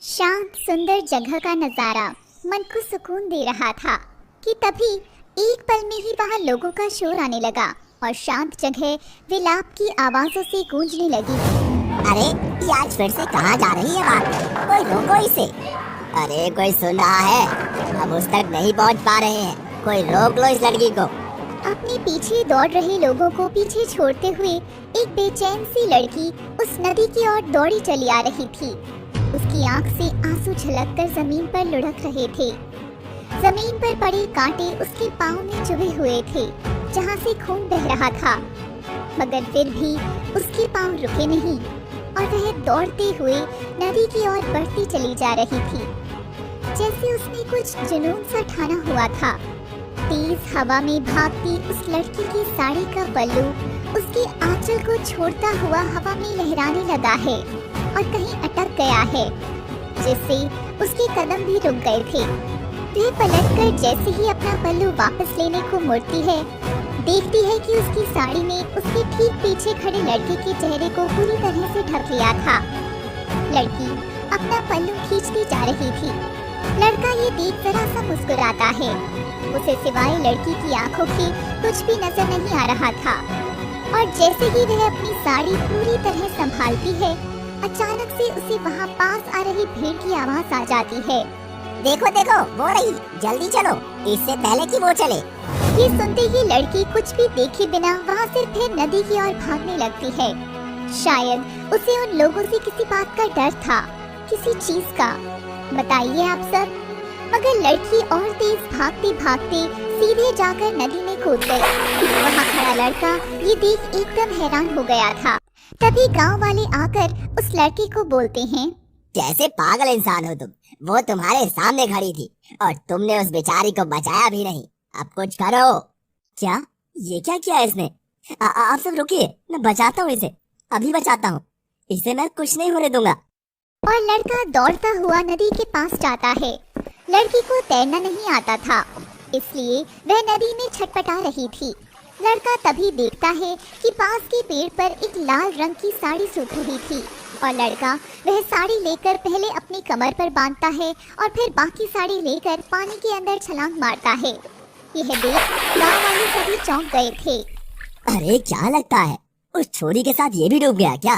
शांत सुंदर जगह का नजारा मन को सुकून दे रहा था कि तभी एक पल में ही वहां लोगों का शोर आने लगा और शांत जगह विलाप की आवाजों से गूंजने लगी। अरे ये आज फिर से कहाँ जा रही है बात? कोई रोको इसे। अरे कोई सुन रहा है? हम उस तक नहीं पहुँच पा रहे हैं, कोई रोक लो इस लड़की को। अपने पीछे दौड़ रहे लोगों को पीछे छोड़ते हुए एक बेचैन सी लड़की उस नदी की ओर दौड़ी चली आ रही थी। उसकी आंख से आंसू छलककर जमीन पर लुढ़क रहे थे। जमीन पर पड़े कांटे उसके पाँव में चुभे हुए थे, जहां से खून बह रहा था। मगर फिर भी उसके पाँव रुके नहीं और वह दौड़ते हुए नदी की ओर बढ़ती चली जा रही थी, जैसे उसने कुछ जुनून सा ठाना हुआ था। तेज हवा में भागती उस लड़की की साड़ी का पल्लू उसके आंचल को छोड़ता हुआ हवा में लहराने लगा है और कहीं अटक गया है, जिससे उसके कदम भी रुक गए थे। वह पलटकर जैसे ही अपना पल्लू वापस लेने को मुड़ती है, देखती है कि उसकी साड़ी ने उसके ठीक पीछे खड़े लड़के के चेहरे को पूरी तरह से ढक लिया था। लड़की अपना पल्लू खींचती जा रही थी। लड़का ये देख जरा सा मुस्कुराता है। उसे सिवाय लड़की की आंखों के कुछ भी नजर नहीं आ रहा था। और जैसे ही वह अपनी साड़ी पूरी तरह संभालती है, अचानक से उसे वहाँ पास आ रही भीड़ की आवाज आ जाती है। देखो देखो वो रही, जल्दी चलो, इससे पहले कि वो चले। ये सुनते ही लड़की कुछ भी देखे बिना वहाँ से फिर नदी की ओर भागने लगती है। शायद उसे उन लोगों से किसी बात का डर था, किसी चीज का। बताइए आप सब। मगर लड़की और तेज भागते भागते सीधे जाकर नदी में कूद गई। वहाँ खड़ा लड़का ये देख एकदम हैरान हो गया था। तभी गांव वाले आकर उस लड़के को बोलते हैं, कैसे पागल इंसान हो तुम? वो तुम्हारे सामने खड़ी थी और तुमने उस बेचारी को बचाया भी नहीं। अब कुछ करो। क्या? ये क्या किया इसने? आप सब रुकिए, मैं बचाता हूँ इसे, अभी बचाता हूँ इसे, मैं कुछ नहीं होने दूंगा। और लड़का दौड़ता हुआ नदी के पास जाता है। लड़की को तैरना नहीं आता था, इसलिए वह नदी में छटपटा रही थी। लड़का तभी देखता है कि पास के पेड़ पर एक लाल रंग की साड़ी सूख रही थी और लड़का वह साड़ी लेकर पहले अपनी कमर पर बांधता है और फिर बाकी साड़ी लेकर पानी के अंदर छलांग मारता है। यह देख गांव वाले सभी चौंक गए थे। अरे क्या लगता है उस छोरी के साथ ये भी डूब गया क्या?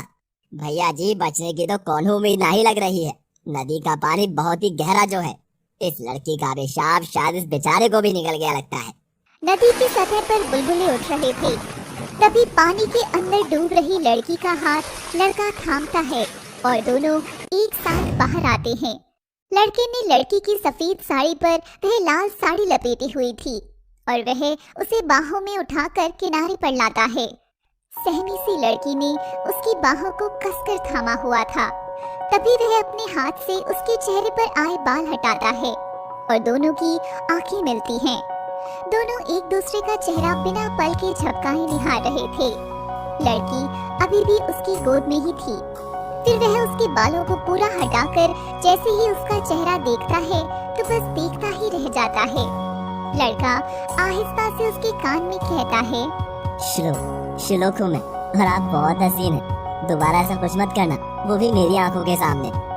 भैया जी, बचने की तो कौन उम्मीद नहीं लग रही है। नदी का पानी बहुत ही गहरा जो है, इस लड़की का पेशाब शायद इस बेचारे को भी निकल गया लगता है। नदी की सतह पर बुलबुले उठ रहे थे। तभी पानी के अंदर डूब रही लड़की का हाथ लड़का थामता है और दोनों एक साथ बाहर आते हैं। लड़के ने लड़की की सफेद साड़ी पर वह लाल साड़ी लपेटी हुई थी और वह उसे बाहों में उठाकर किनारे पर लाता है। सहमी सी लड़की ने उसकी बाहों को कसकर थामा हुआ था। तभी वह अपने हाथ से उसके चेहरे पर आए बाल हटाता है और दोनों की आंखें मिलती हैं। दोनों एक दूसरे का चेहरा बिना पल के झपकाए निहार रहे थे। लड़की अभी भी उसकी गोद में ही थी। फिर वह उसके बालों को पूरा हटाकर जैसे ही उसका चेहरा देखता है तो बस देखता ही रह जाता है। लड़का आहिस्ता से उसके कान में कहता है, श्लोक हूँ मैं और आप बहुत हसीन हैं। दोबारा ऐसा कुछ मत करना, वो भी मेरी आंखों के सामने।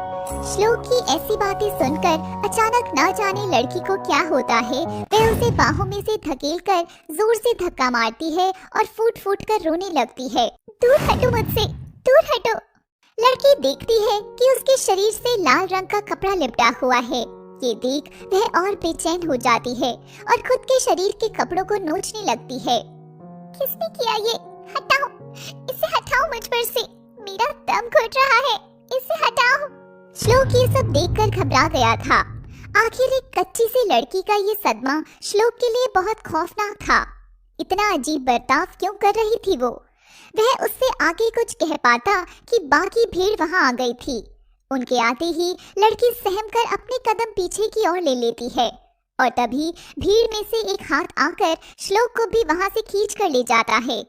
श्लोक की ऐसी बातें सुनकर अचानक ना जाने लड़की को क्या होता है, वह उसे बाहों में से धकेलकर जोर से धक्का मारती है और फूट फूट कर रोने लगती है। दूर हटो मुझसे, दूर हटो। लड़की देखती है कि उसके शरीर से लाल रंग का कपड़ा लिपटा हुआ है। ये देख वह और बेचैन हो जाती है और खुद के शरीर के कपड़ों को नोचने लगती है। किसने किया ये? हटाओ, इसे हटाओ मुझ पर से, मेरा दम घुट रहा है, इसे हटाओ। श्लोक ये सब देखकर घबरा गया था। आखिर एक कच्ची सी लड़की का ये सदमा श्लोक के लिए बहुत खौफनाक था। इतना अजीब बर्ताव क्यों कर रही थी वो? वह उससे आगे कुछ कह पाता कि बाकी भीड़ वहां आ गई थी। उनके आते ही लड़की सहम कर अपने कदम पीछे की ओर ले लेती है और तभी भीड़ में से एक हाथ आकर श्लोक को भी वहां से खींच कर ले जाता है।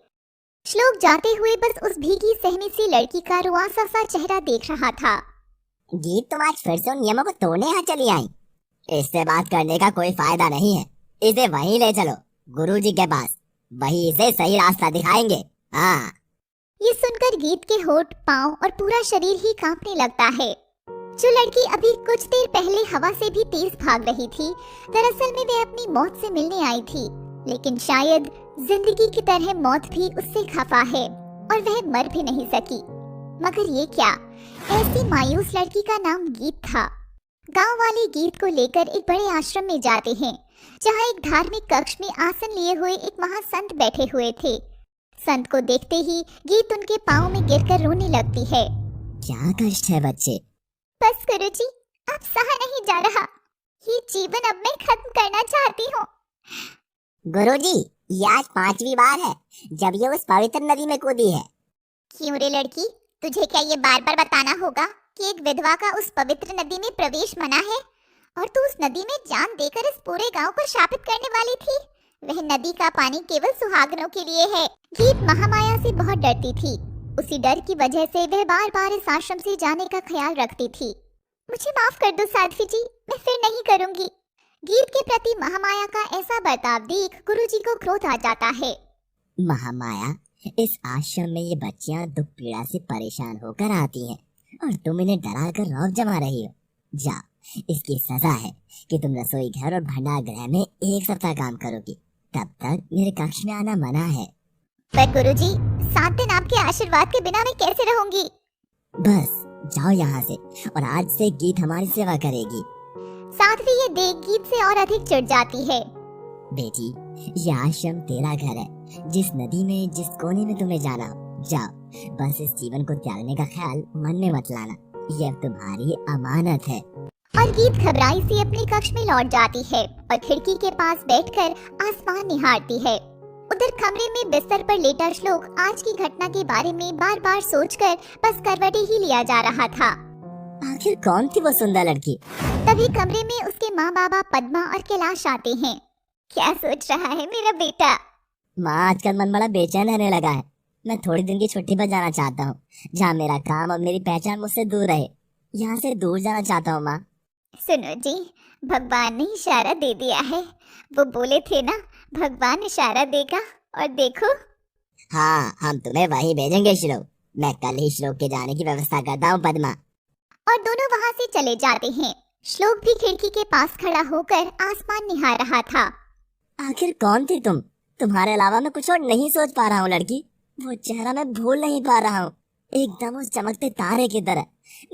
श्लोक जाते हुए बस उस भीगी सहमी सी लड़की का रुआसा सा चेहरा देख रहा था। गीत, तुम आज फिर से उन नियमों को तोड़ने यहाँ चली आई। इससे बात करने का कोई फायदा नहीं है, इसे वहीं ले चलो गुरुजी के पास, वही इसे सही रास्ता दिखाएंगे। हाँ। ये सुनकर गीत के होठ, पाँव और पूरा शरीर ही कांपने लगता है। जो लड़की अभी कुछ देर पहले हवा से भी तेज भाग रही थी, दरअसल में वह अपनी मौत से मिलने आई थी। लेकिन शायद जिंदगी की तरह मौत भी उससे खफा है और वह मर भी नहीं सकी। मगर ये क्या? ऐसी मायूस लड़की का नाम गीत था। गांव वाले गीत को लेकर एक बड़े आश्रम में जाते हैं, जहां एक धार्मिक कक्ष में आसन लिए हुए एक महासंत बैठे हुए थे। संत को देखते ही गीत उनके पांव में गिरकर रोने लगती है। क्या कष्ट है बच्चे? बस गुरुजी, अब सहा नहीं जा रहा। ये जीवन अब मैं खत्म करना चाहती हूँ। गुरुजी, ये आज 5वीं बार है जब ये उस पवित्र नदी में कूदी है। क्यों रे लड़की, तुझे क्या ये बार बार बताना होगा कि एक विधवा का उस पवित्र नदी में प्रवेश मना है? और तू उस नदी में जान देकर इस पूरे गांव को शापित करने वाली थी। वह नदी का पानी केवल सुहागनों के लिए है। गीत महामाया से बहुत डरती थी। उसी डर की वजह से वह बार बार इस आश्रम से जाने का ख्याल रखती थी। मुझे माफ कर दो साध्वी जी, मैं फिर नहीं करूंगी। गीत के प्रति महामाया का ऐसा बर्ताव देख गुरुजी को क्रोध आ जाता है। महामाया, इस आश्रम में ये बच्चियां दुख पीड़ा से परेशान होकर आती हैं और तुम इन्हें डरा कर रौब जमा रही हो। जा, इसकी सजा है कि तुम रसोई घर और भंडार गृह में 1 सप्ताह काम करोगी। तब तक मेरे कक्ष में आना मना है। पर गुरुजी, 7 दिन आपके आशीर्वाद के बिना मैं कैसे रहूंगी? बस जाओ यहाँ से, और आज से गीत हमारी सेवा करेगी। साध्वी ये देख गीत से और अधिक चिढ़ जाती है। बेटी, ये आश्रम तेरा घर है। जिस नदी में, जिस कोने में तुम्हें जाना हो जाओ। बस इस जीवन को त्यागने का ख्याल मन में मत लाना। यह तुम्हारी अमानत है। और गीत घबराई से अपने कक्ष में लौट जाती है और खिड़की के पास बैठकर आसमान निहारती है। उधर कमरे में बिस्तर पर लेटा श्लोक आज की घटना के बारे में बार बार सोचकर बस करवटें ही लिया जा रहा था। आखिर कौन थी वो सुंदर लड़की? तभी कमरे में उसके माँ बाबा पद्मा और कैलाश आते हैं। क्या सोच रहा है मेरा बेटा? माँ, आजकल मन बड़ा बेचैन रहने लगा है। मैं थोड़ी दिन की छुट्टी पर जाना चाहता हूँ, जहाँ मेरा काम और मेरी पहचान मुझसे दूर रहे। यहाँ से दूर जाना चाहता हूँ माँ। सुनो जी, भगवान ने इशारा दे दिया है। वो बोले थे ना, भगवान इशारा देगा, और देखो। हाँ, हम तुम्हें वहीं भेजेंगे श्लोक। मैं कल ही श्लोक के जाने की व्यवस्था करता हूँ पद्मा। और दोनों वहाँ से चले जाते हैं। श्लोक भी खिड़की के पास खड़ा होकर आसमान निहार रहा था। आखिर कौन थी तुम? तुम्हारे अलावा मैं कुछ और नहीं सोच पा रहा हूँ लड़की। वो चेहरा मैं भूल नहीं पा रहा हूँ, एकदम उस चमकते तारे की तरह।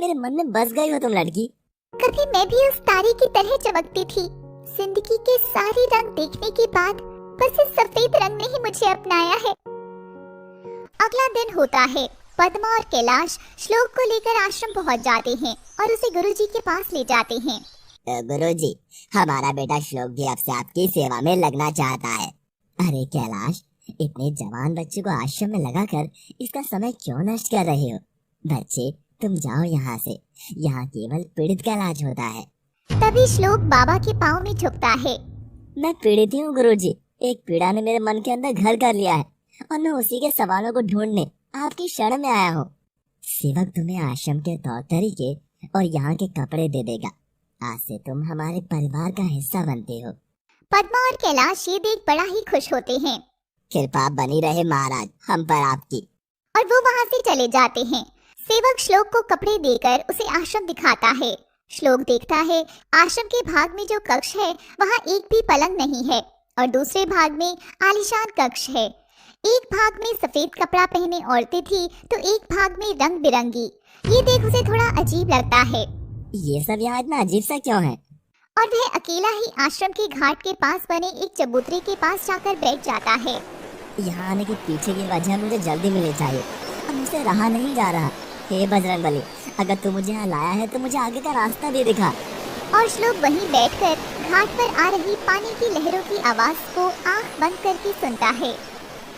मेरे मन में बस गई हो तुम लड़की। कभी मैं भी उस तारे की तरह चमकती थी। जिंदगी के सारे रंग देखने के बाद बस इस सफेद रंग ने ही मुझे अपनाया है। अगला दिन होता है। पद्मा और कैलाश श्लोक को लेकर आश्रम पहुंच जाते हैं और उसे गुरुजी के पास ले जाते हैं। गुरुजी, हमारा बेटा श्लोक भी अब से आपकी सेवा में लगना चाहता है। अरे कैलाश, इतने जवान बच्चे को आश्रम में लगाकर इसका समय क्यों नष्ट कर रहे हो? बच्चे, तुम जाओ यहाँ से। यहाँ केवल पीड़ित का इलाज होता है। तभी श्लोक बाबा के पाँव में झुकता है। मैं पीड़ित हूँ गुरुजी। एक पीड़ा ने मेरे मन के अंदर घर कर लिया है और मैं उसी के सवालों को ढूंढने आपकी शरण में आया हूँ। सेवक तुम्हें आश्रम के तौर तरीके और यहाँ के कपड़े दे देगा। आज से तुम हमारे परिवार का हिस्सा बनते हो। पद्मा और कैलाश ये देख बड़ा ही खुश होते हैं। कृपा बनी रहे महाराज हम पर आपकी। और वो वहाँ से चले जाते हैं। सेवक श्लोक को कपड़े देकर उसे आश्रम दिखाता है। श्लोक देखता है आश्रम के भाग में जो कक्ष है वहाँ एक भी पलंग नहीं है और दूसरे भाग में आलीशान कक्ष है। एक भाग में सफेद कपड़ा पहने औरतें थी तो एक भाग में रंग बिरंगी। ये देख उसे थोड़ा अजीब लगता है। ये सब यहाँ इतना अजीब सा क्यों है? और वह अकेला ही आश्रम के घाट के पास बने एक चबूतरे के पास जाकर बैठ जाता है। यहाँ आने के पीछे की वजह मुझे जल्दी मिलनी चाहिए। अब मुझसे रहा नहीं जा रहा। हे बजरंगबली, अगर तू मुझे यहाँ लाया है तो मुझे आगे का रास्ता भी दिखा। और श्लोक वहीं बैठकर घाट पर आ रही पानी की लहरों की आवाज को आंख बंद करके सुनता है।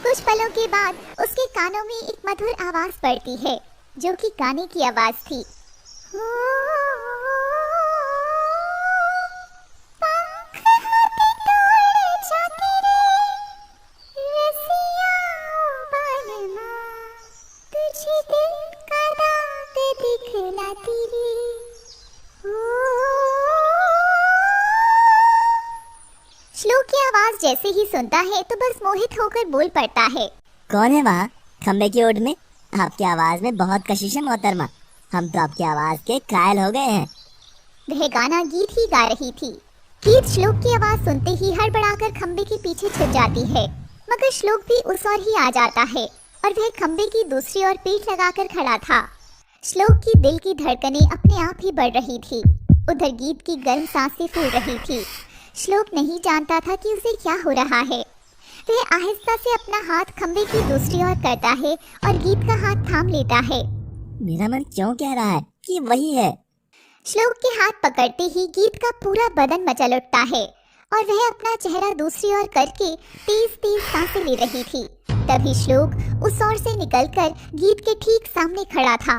कुछ पलों के बाद उसके कानों में एक मधुर आवाज पड़ती है जो कि गाने की आवाज थी। श्लोक की आवाज जैसे ही सुनता है तो बस मोहित होकर बोल पड़ता है। कौन है वहाँ खम्बे की ओट में? आपकी आवाज में बहुत कशिश है मोहतरमा। हम तो आपकी आवाज के कायल हो गए हैं। वह गाना गीत ही गा रही थी। गीत श्लोक की आवाज सुनते ही हड़बड़ाकर खंबे के पीछे छिप जाती है, मगर श्लोक भी उस ओर ही आ जाता है और वह खंबे की दूसरी ओर पीठ लगाकर खड़ा था। श्लोक की दिल की धड़कनें अपने आप ही बढ़ रही थी। उधर गीत की गर्म सांसें फूल रही थी। श्लोक नहीं जानता था कि उसे क्या हो रहा है। वह आहिस्ता से अपना हाथ खंबे की दूसरी ओर करता है और गीत का हाथ थाम लेता है। मेरा मन क्यों कह रहा है कि वही है। श्लोक के हाथ पकड़ते ही गीत का पूरा बदन मचल उठता है और वह अपना चेहरा दूसरी ओर करके तेज तेज सांसें ले रही थी। तभी श्लोक उस ओर से निकलकर गीत के ठीक सामने खड़ा था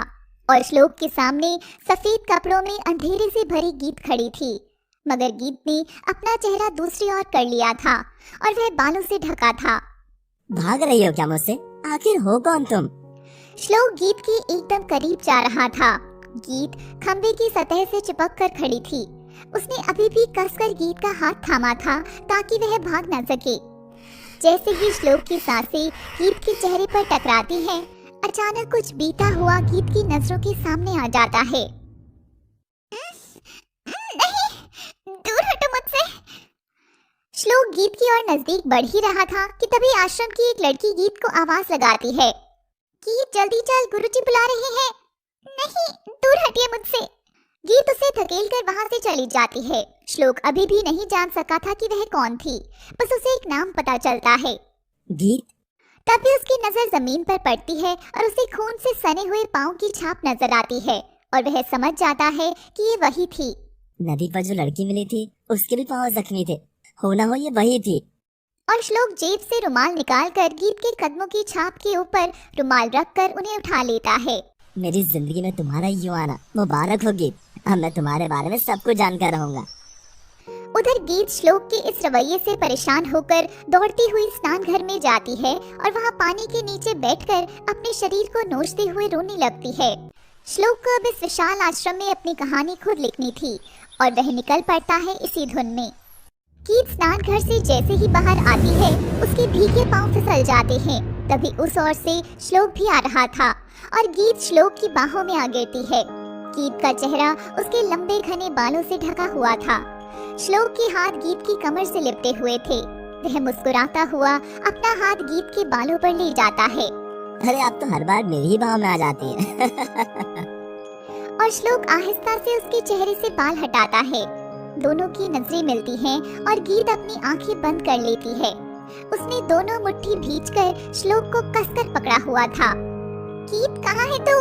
और श्लोक के सामने सफेद कपड़ों में अंधेरे से भरी गीत खड़ी थी, मगर गीत ने अपना चेहरा दूसरी ओर कर लिया था और वह बालों से ढका था। भाग रही हो क्या मुझसे? आखिर हो कौन तुम? श्लोक गीत के एकदम करीब जा रहा था। गीत खंबे की सतह से चिपक कर खड़ी थी। उसने अभी भी कसकर गीत का हाथ थामा था ताकि वह भाग न सके। जैसे ही श्लोक की सांसें गीत के चेहरे पर टकराती हैं, अचानक कुछ बीता हुआ गीत की नजरों के सामने आ जाता है। नहीं, दूर हटो मुझसे। श्लोक गीत की ओर नजदीक बढ़ ही रहा था कि तभी आश्रम की एक लड़की गीत को आवाज लगाती है। गीत जल्दी चल, गुरुजी बुला रहे हैं। नहीं, दूर हटिए मुझसे। गीत उसे धकेल कर वहां से चली जाती है। श्लोक अभी भी नहीं जान सका था कि वह कौन थी, बस उसे एक नाम पता चलता है, गीत। तभी उसकी नजर जमीन पर पड़ती है और उसे खून से सने हुए पाँव की छाप नजर आती है और वह समझ जाता है कि ये वही थी। नदी पर जो लड़की मिली थी उसके भी पाँव जख्मी थे, हो ना हो ये वही थी। और श्लोक जेब से रुमाल निकालकर गीत के कदमों की छाप के ऊपर रुमाल रखकर उन्हें उठा लेता है। मेरी जिंदगी में तुम्हारा यूं आना मुबारक हो गीत। अब मैं तुम्हारे बारे में सब कुछ जानकर रहूंगा। उधर गीत श्लोक के इस रवैये से परेशान होकर दौड़ती हुई स्नान घर में जाती है और वहां पानी के नीचे बैठकर अपने शरीर को नोचते हुए रोने लगती है। श्लोक को अब इस विशाल आश्रम में अपनी कहानी खुद लिखनी थी और वह निकल पड़ता है इसी धुन में। गीत स्नान घर से जैसे ही बाहर आती है, उसके भीगे पांव फिसल जाते हैं। तभी उस ओर से श्लोक भी आ रहा था और गीत श्लोक की बाहों में आ गिरती है। गीत का चेहरा उसके लंबे घने बालों से ढका हुआ था। श्लोक के हाथ गीत की कमर से लिपटे हुए थे। वह मुस्कुराता हुआ अपना हाथ गीत के बालों पर ले जाता है। अरे आप तो हर बार मेरी ही बाहों में आ जाती है। और श्लोक आहिस्ता से उसके चेहरे से बाल हटाता है। दोनों की नजरें मिलती हैं और गीत अपनी आंखें बंद कर लेती है। उसने दोनों मुट्ठी भींचकर श्लोक को कसकर पकड़ा हुआ था। गीत कहाँ है तू?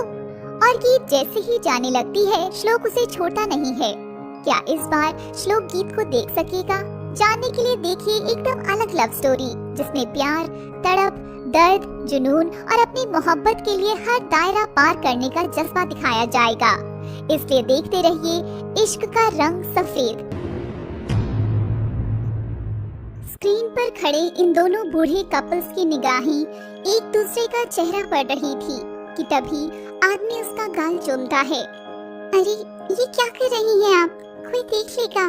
और गीत जैसे ही जाने लगती है, श्लोक उसे छोड़ता नहीं है। क्या इस बार श्लोक गीत को देख सकेगा? जानने के लिए देखिए एकदम अलग लव स्टोरी, जिसमें प्यार, तड़प, दर्द, जुनून और अपनी मोहब्बत के लिए हर दायरा पार करने का जज्बा दिखाया जाएगा। इसलिए देखते रहिए इश्क का रंग सफेद। स्क्रीन पर खड़े इन दोनों बूढ़े कपल्स की निगाहें एक दूसरे का चेहरा पढ़ रही थी कि तभी आदमी उसका गाल चूमता है। अरे ये क्या कर रही हैं आप? कोई देख लेगा।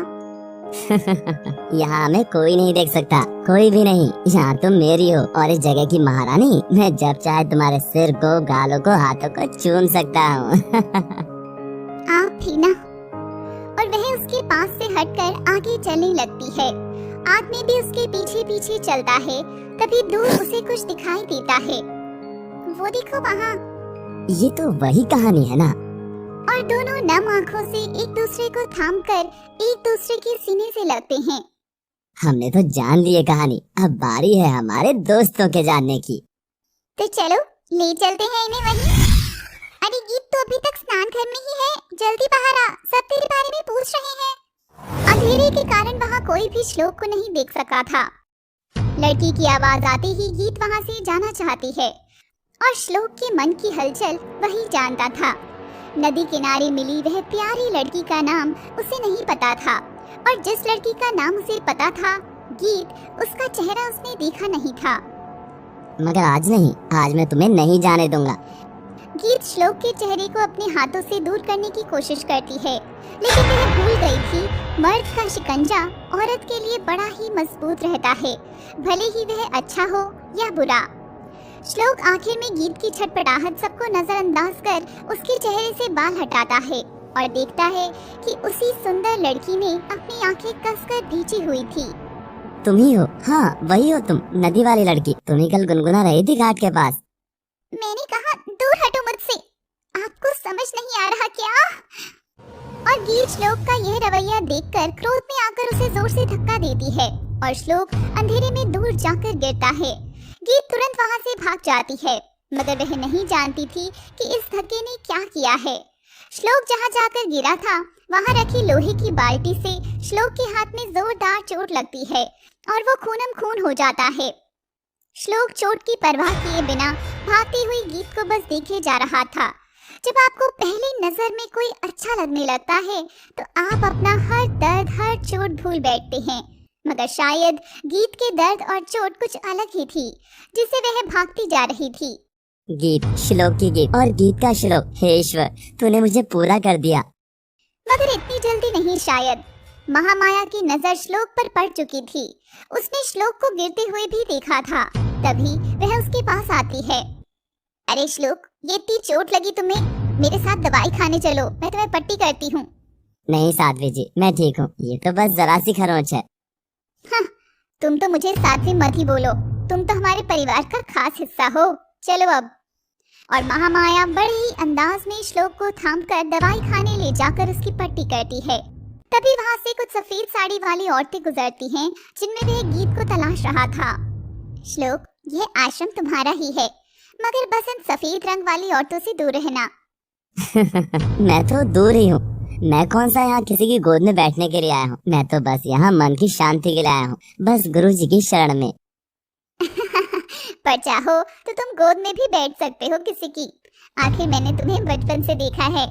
यहाँ हमें कोई नहीं देख सकता, कोई भी नहीं। यहाँ तुम मेरी हो और इस जगह की महारानी। मैं जब चाहे तुम्हारे सिर को, गालों को, हाथों को चूम सकता हूँ। आप भी ना। और वह उसके पास से हटकर आगे चलने लगती है। आदमी भी उसके पीछे पीछे चलता है। तभी दूर उसे कुछ दिखाई देता है। वो देखो वहाँ। ये तो वही कहानी है ना। और दोनों नम आंखों से एक दूसरे को थामकर एक दूसरे के सीने से लगते हैं। हमने तो जान ली है कहानी, अब बारी है हमारे दोस्तों के जानने की। तो चलो ले चलते हैं इन्हें वहीं। अरे गीत तो अभी तक स्नान घर में ही है, जल्दी बाहर आ, सब तेरे बारे में पूछ रहे हैं। अंधेरे के कारण वहाँ कोई भी श्लोक को नहीं देख सका था। लड़की की आवाज आते ही गीत वहाँ से जाना चाहती है और श्लोक के मन की हलचल वही जानता था। नदी किनारे मिली वह प्यारी लड़की का नाम उसे नहीं पता था और जिस लड़की का नाम उसे पता था, गीत, उसका चेहरा उसने देखा नहीं था। मगर आज नहीं, आज मैं तुम्हें नहीं जाने दूंगा। गीत श्लोक के चेहरे को अपने हाथों से दूर करने की कोशिश करती है, लेकिन वह भूल गई थी मर्द का शिकंजा औरत के लिए बड़ा ही मजबूत रहता है, भले ही वह अच्छा हो या बुरा। श्लोक आखिर में गीत की छटपटाहट सबको नजरअंदाज कर उसके चेहरे से बाल हटाता है और देखता है कि उसी सुंदर लड़की ने अपनी आंखें कसकर भींची हुई थी। तुम ही हो? हाँ वही हो तुम, नदी वाली लड़की। तुम ही कल गुनगुना रही थी घाट के पास। मैंने कहा दूर हटो मुझसे, आपको समझ नहीं आ रहा क्या? और गीत श्लोक का यह रवैया देखकर क्रोध में आकर उसे जोर से धक्का देती है और श्लोक अंधेरे में दूर जाकर गिरता है। गीत तुरंत वहां से भाग जाती है, मगर वह नहीं जानती थी कि इस धक्के ने क्या किया है। श्लोक जहां जाकर गिरा था वहां रखी लोहे की बाल्टी से श्लोक के हाथ में जोरदार चोट लगती है और वो खूनम खून हो जाता है। श्लोक चोट की परवाह किए बिना भागती हुई गीत को बस देखे जा रहा था। जब आपको पहली नजर में कोई अच्छा लगने लगता है तो आप अपना हर दर्द हर चोट भूल बैठते हैं, मगर शायद गीत के दर्द और चोट कुछ अलग ही थी जिसे वह भागती जा रही थी। गीत, श्लोक की गीत और गीत का श्लोक। हे ईश्वर, तूने मुझे पूरा कर दिया। मगर इतनी जल्दी नहीं शायद। महामाया की नजर श्लोक पर पड़ चुकी थी। उसने श्लोक को गिरते हुए भी देखा था। तभी वह उसके पास आती है। अरे श्लोक, ये इतनी चोट लगी तुम्हें, मेरे साथ दवाई खाने चलो, मैं तुम्हें पट्टी करती हूँ। नहीं साध्वी जी, मैं ठीक हूँ, ये तो बस जरा सी खरोंच है। हाँ, तुम तो मुझे साध्वी मत ही बोलो, तुम तो हमारे परिवार का खास हिस्सा हो। चलो अब। और महामाया बड़े ही अंदाज में श्लोक को थामकर दवाई खाने ले जाकर उसकी पट्टी करती है। तभी वहाँ से कुछ सफेद साड़ी वाली औरतें गुजरती हैं जिनमें वह गीत को तलाश रहा था। श्लोक, यह आश्रम तुम्हारा ही है, मगर बस इन सफेद रंग वाली औरतों से दूर रहना। मैं तो दूर ही हूँ। मैं कौन सा यहाँ किसी की गोद में बैठने के लिए आया हूँ। मैं तो बस यहाँ मन की शांति के लिए आया हूँ, बस गुरु जी की शरण में। पर चाहो तो तुम गोद में भी बैठ सकते हो किसी की, आखिर मैंने तुम्हें बचपन से देखा है।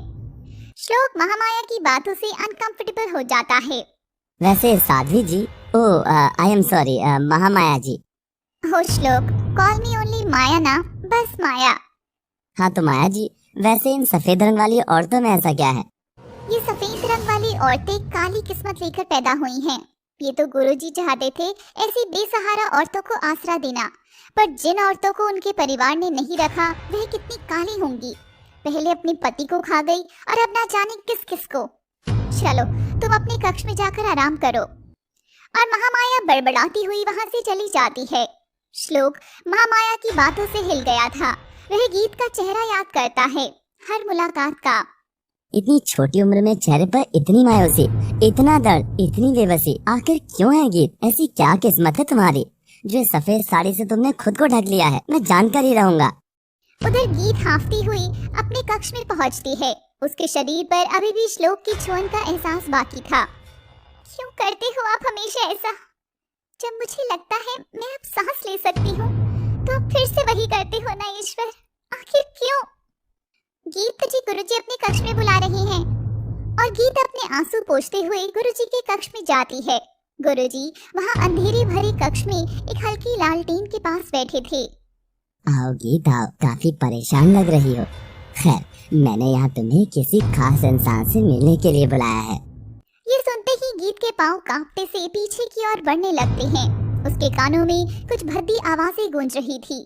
श्लोक महामाया की बातों से अनकंफर्टेबल हो जाता है। वैसे साध्वी जी, आई एम सॉरी, महामाया जी। हो श्लोक, कॉल मी ओनली माया ना, बस माया। हाँ तो माया जी, वैसे इन सफेद रंग वाली औरतों में ऐसा क्या है? ये सफेद रंग वाली औरतें काली किस्मत लेकर पैदा हुई हैं। ये तो गुरुजी चाहते थे ऐसी बेसहारा औरतों को आसरा देना, पर जिन औरतों को उनके परिवार ने नहीं रखा वह कितनी काली होंगी। पहले अपने पति को खा गई और अब ना जाने किस किस को। चलो तुम अपने कक्ष में जाकर आराम करो। और महामाया बड़बड़ाती हुई वहां से चली जाती है। श्लोक महामाया की बातों से हिल गया था। वह गीत का चेहरा याद करता है, हर मुलाकात का। इतनी छोटी उम्र में चेहरे पर इतनी मायूसी, इतना दर्द, इतनी बेबसी, आखिर क्यों है गीत? ऐसी क्या किस्मत है तुम्हारी जो सफेद साड़ी से तुमने खुद को ढक लिया है? मैं जानकर ही रहूंगा। उधर गीत हांफती हुई अपने कक्ष में पहुंचती है। उसके शरीर पर अभी भी श्लोक की छुअन का एहसास बाकी था। क्यों करते हो आप हमेशा ऐसा? जब मुझे लगता है मैं अब सांस ले सकती हूँ तो आप फिर से वही करते हो ना ईश्वर, आखिर क्यों? गीत जी, गुरुजी अपने कक्ष में बुला रहे हैं। और गीत अपने आंसू पोंछते हुए गुरुजी के कक्ष में जाती है। गुरुजी वहाँ अंधेरे भरे कक्ष में एक हल्की लालटेन के पास बैठे थे। आओ गीत आओ, काफी परेशान लग रही हो। खैर, मैंने यहाँ तुम्हें किसी खास इंसान से मिलने के लिए बुलाया है। ये सुनते ही गीत के पांव कांपते से पीछे की ओर बढ़ने लगते हैं। उसके कानों में कुछ भद्दी आवाजें गूंज रही थी।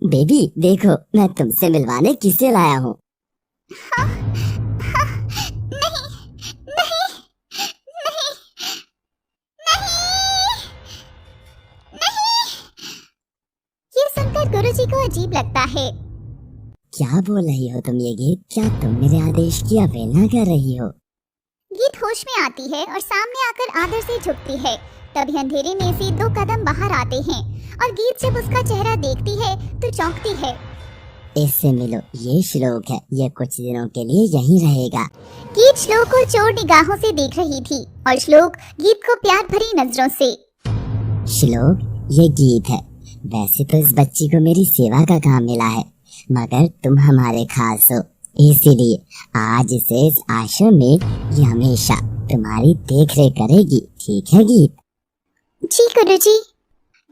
बेबी देखो, मैं तुमसे मिलवाने किसे लाया हूँ। हाँ, हाँ, नहीं, नहीं, नहीं, नहीं। ये सुनकर गुरुजी को अजीब लगता है। क्या बोल रही हो तुम ये गीत? क्या तुम मेरे आदेश की अवहेलना कर रही हो? गीत होश में आती है और सामने आकर आदर से झुकती है। तभी अंधेरे में से 2 कदम बाहर आते हैं और गीत जब उसका चेहरा देखती है तो चौंकती है। इससे मिलो, ये श्लोक है, ये कुछ दिनों के लिए यहीं रहेगा। गीत श्लोक को चोर निगाहों से देख रही थी और श्लोक गीत को प्यार भरी नजरों से। श्लोक, ये गीत है। वैसे तो इस बच्ची को मेरी सेवा का काम मिला है, मगर तुम हमारे खास हो, इसीलिए आज इसे इस आश्रम में ये हमेशा तुम्हारी देख रेख करेगी। ठीक है गीत? जी गुरुजी।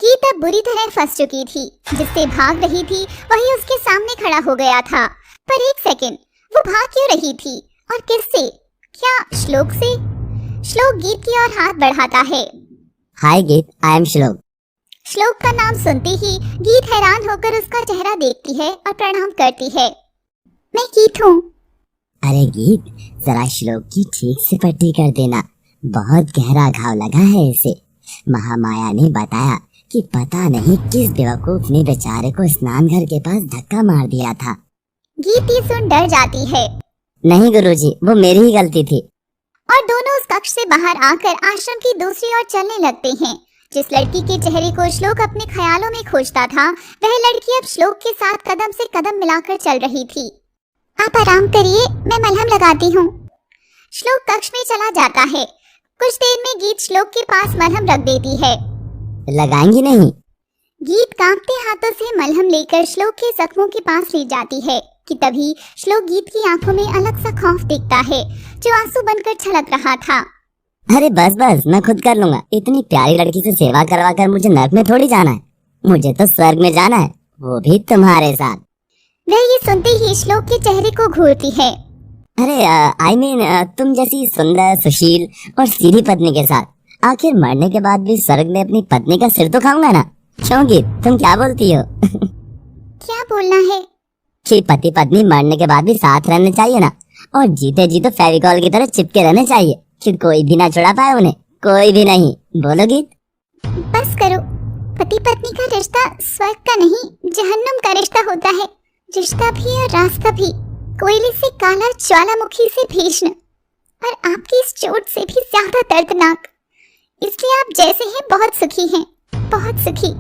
गीत अब बुरी तरह फंस चुकी थी। जिससे भाग रही थी वही उसके सामने खड़ा हो गया था। पर एक सेकंड, वो भाग क्यों रही थी और किससे? क्या श्लोक से? श्लोक गीत की ओर हाथ बढ़ाता है। हाय गीत, आई एम श्लोक। श्लोक का नाम सुनते ही गीत हैरान होकर उसका चेहरा देखती है और प्रणाम करती है। मैं गीत हूँ। अरे गीत, जरा श्लोक की ठीक से पट्टी कर देना, बहुत गहरा घाव लगा है इसे। महामाया ने बताया कि पता नहीं किस बेवकूफ ने बेचारे को स्नान घर के पास धक्का मार दिया था। गीत ये सुन डर जाती है। नहीं गुरुजी, वो मेरी ही गलती थी। और दोनों उस कक्ष से बाहर आकर आश्रम की दूसरी ओर चलने लगते हैं। जिस लड़की के चेहरे को श्लोक अपने ख्यालों में खोजता था, वह लड़की अब श्लोक के साथ कदम से कदम मिलाकर चल रही थी। आप आराम करिए, मैं मलहम लगाती हूँ। श्लोक कक्ष में चला जाता है। कुछ देर में गीत श्लोक के पास मलहम रख देती है। लगाएंगी नहीं? गीत कांपते हाथों से मलहम लेकर श्लोक के जख्मों के पास ले जाती है कि तभी श्लोक गीत की आंखों में अलग सा खौफ दिखता है जो आंसू बनकर छलक रहा था। अरे बस बस, मैं खुद कर लूंगा। इतनी प्यारी लड़की से सेवा करवा कर मुझे नर्क में थोड़ी जाना है, मुझे तो स्वर्ग में जाना है, वो भी तुम्हारे साथ। वह ये सुनते ही श्लोक के चेहरे को घूरती है। अरे आई मीन तुम जैसी सुंदर, सुशील और सीधी पत्नी के साथ आखिर मरने के बाद भी स्वर्ग में अपनी पत्नी का सिर तो खाऊंगा ना। क्यों गीत, तुम क्या बोलती हो? क्या बोलना है? कि पति पत्नी मरने के बाद भी साथ रहने चाहिए ना, और जीते जी तो फेविकॉल की तरह चिपके रहने चाहिए कि कोई भी ना छुड़ा पाए उन्हें, कोई भी नहीं। बोलो गीत। बस करो, पति पत्नी का रिश्ता स्वर्ग का नहीं, जहन्नुम का रिश्ता होता है। रिश्ता भी और रास्ता भी कोयले से काला, ज्वालामुखी से भीषण, और आपकी इस चोट से भी ज्यादा दर्दनाक। इसलिए आप जैसे हैं बहुत सुखी हैं, बहुत सुखी।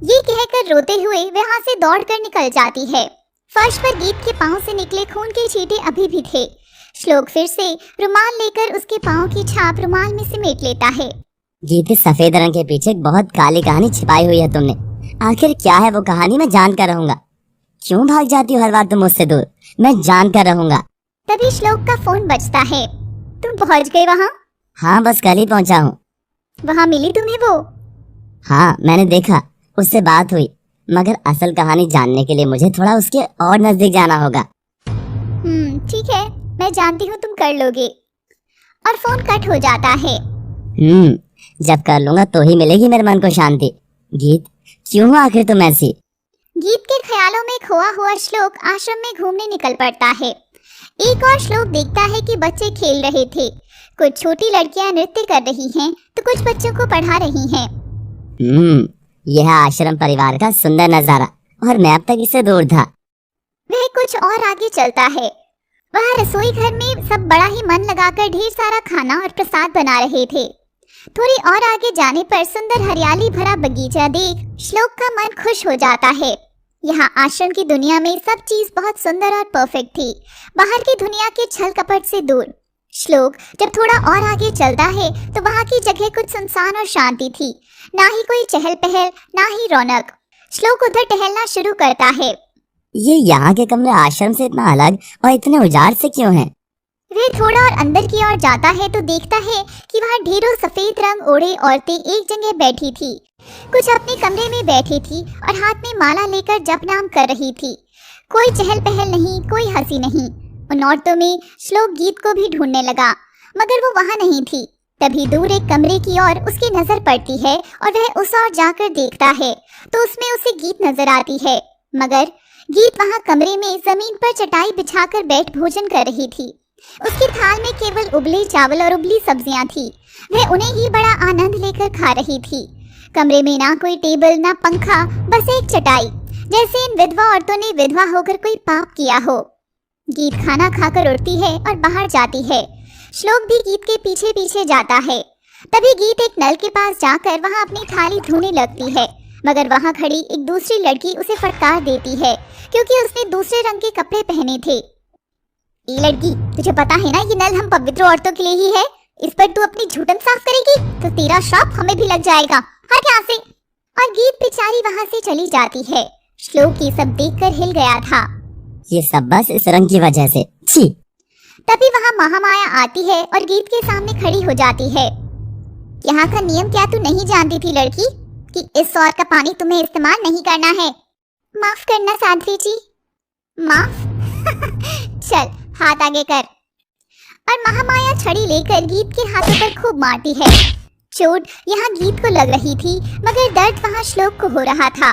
ये कहकर रोते हुए वहां से दौड़कर निकल जाती है। फर्श पर गीत के पांव से निकले खून के छींटे अभी भी थे। श्लोक फिर से रुमाल लेकर उसके पांव की छाप रुमाल में समेट लेता है। गीत, इस सफेद रंग के पीछे एक बहुत काली कहानी छिपाई हुई है तुमने। आखिर क्या है वो कहानी, मैं जान कर रहूंगा। क्यों भाग जाती हो हर बार तुम मुझसे दूर? मैं जान कर रहूंगा। तभी श्लोक का फोन बजता है। तुम पहुंच गए वहाँ? हाँ, बस कल ही पहुंचा हूँ। वहाँ मिली तुम्हें वो? हाँ, मैंने देखा, उससे बात हुई, मगर असल कहानी जानने के लिए मुझे थोड़ा उसके और नजदीक जाना होगा। ठीक है, मैं जानती हूँ तुम कर लोगे। और फोन कट हो जाता है। जब कर लूंगा तो ही मिलेगी मेरे मन को शांति। गीत, क्यों हो आखिर तुम ऐसी? गीत के ख्यालों में खोआ हुआ श्लोक आश्रम में घूमने निकल पड़ता है। एक और श्लोक देखता है कि बच्चे खेल रहे थे। कुछ छोटी लड़कियां नृत्य कर रही हैं, तो कुछ बच्चों को पढ़ा रही हैं। यह आश्रम परिवार का सुंदर नजारा, और मैं अब तक इससे दूर था। वह कुछ और आगे चलता है। वह रसोई घर में सब बड़ा ही मन लगाकर ढेर सारा खाना और प्रसाद बना रहे थे। थोड़ी और आगे जाने पर सुंदर हरियाली भरा बगीचा देख श्लोक का मन खुश हो जाता है। यहाँ आश्रम की दुनिया में सब चीज बहुत सुंदर और परफेक्ट थी, बाहर की दुनिया के छल कपट से दूर। श्लोक जब थोड़ा और आगे चलता है तो वहाँ की जगह कुछ सुनसान और शांति थी, ना ही कोई चहल पहल, ना ही रौनक। श्लोक उधर टहलना शुरू करता है। ये यहाँ के कमरे आश्रम से इतना अलग और इतने उजाड़ से क्यों हैं? वह थोड़ा और अंदर की ओर जाता है तो देखता है कि वहाँ ढेरों सफेद रंग ओढ़े औरतें एक जगह बैठी थी। कुछ अपने कमरे में बैठी थी और हाथ में माला लेकर जप नाम कर रही थी। कोई चहल पहल नहीं, कोई हंसी नहीं। उन औरतों में श्लोक गीत को भी ढूंढने लगा, मगर वो वहाँ नहीं थी। तभी दूर एक कमरे की ओर उसकी नजर पड़ती है और वह उस ओर जाकर देखता है तो उसमें उसे गीत नजर आती है, मगर गीत वहाँ कमरे में जमीन पर चटाई बिछाकर बैठ भोजन कर रही थी। उसकी थाल में केवल उबले चावल और उबली सब्जियां थी। वह उन्हें ही बड़ा आनंद लेकर खा रही थी। कमरे में ना कोई टेबल, ना पंखा, बस एक चटाई, जैसे इन विधवा औरतों ने विधवा होकर कोई पाप किया हो। गीत खाना खाकर उठती है और बाहर जाती है। श्लोक भी गीत के पीछे पीछे जाता है। तभी गीत एक नल के पास जाकर वहाँ अपनी थाली धोने लगती है, मगर वहाँ खड़ी एक दूसरी लड़की उसे फटकार देती है क्योंकि उसने दूसरे रंग के कपड़े पहने थे। ये लड़की, तुझे पता है ना ये नल हम पवित्र औरतों के लिए ही है। इस पर तू अपनी झूठन साफ करेगी तो तेरा श्राप हमें भी लग जाएगा। हट यहाँ से। और गीत बेचारी वहाँ से चली जाती है। श्लोक ये सब देखकर हिल गया था। ये सब बस इस रंग की वजह से। छी। तभी वहाँ महामाया आती है और गीत के सामने खड़ी हो जाती है। यहाँ का नियम क्या तू नहीं जानती थी लड़की, कि इस सौर का पानी तुम्हें इस्तेमाल नहीं करना है? माफ करना साध्वी जी। माफ? चल हाथ आगे कर। और महामाया छड़ी लेकर गीत के हाथों पर खूब मारती है। चोट यहाँ गीत को लग रही थी, मगर दर्द वहाँ श्लोक को हो रहा था।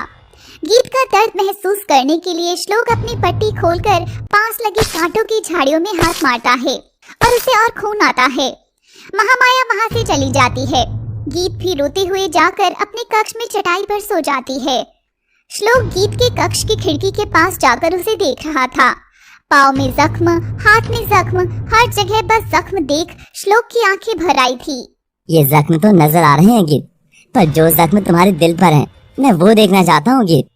गीत का दर्द महसूस करने के लिए श्लोक अपनी पट्टी खोलकर पास लगी कांटों की झाड़ियों में हाथ मारता है और उसे और खून आता है। महामाया वहाँ से चली जाती है। गीत भी रोते हुए जाकर अपने कक्ष में चटाई पर सो जाती है। श्लोक गीत के कक्ष की खिड़की के पास जाकर उसे देख रहा था। पाँव में जख्म, हाथ में जख्म, हर जगह बस जख्म देख श्लोक की आंखें भर आई थी। ये जख्म तो नजर आ रहे हैं गीत, पर जो जख्म तुम्हारे दिल पर हैं, मैं वो देखना चाहता हूँ गीत।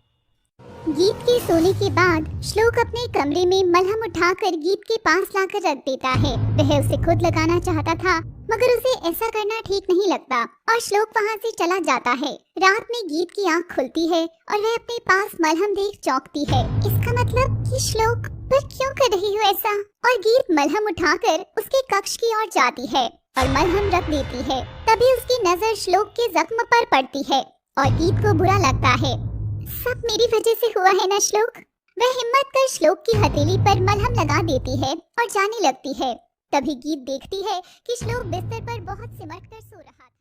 गीत के सोने के बाद श्लोक अपने कमरे में मलहम उठाकर गीत के पास लाकर रख देता है। वह उसे खुद लगाना चाहता था, मगर उसे ऐसा करना ठीक नहीं लगता और श्लोक वहाँ से चला जाता है। रात में गीत की आंख खुलती है और वह अपने पास मलहम देख चौंकती है। इसका मतलब कि श्लोक, पर क्यों कर रही हो ऐसा? और गीत मलहम उठाकर उसके कक्ष की ओर जाती है और मलहम रख देती है। तभी उसकी नजर श्लोक के जख्म पर पड़ती है और गीत को बुरा लगता है। सब मेरी वजह से हुआ है ना श्लोक? वह हिम्मत कर श्लोक की हथेली पर मलहम लगा देती है और जाने लगती है। तभी गीत देखती है कि श्लोक बिस्तर पर बहुत सिमट कर सो रहा था।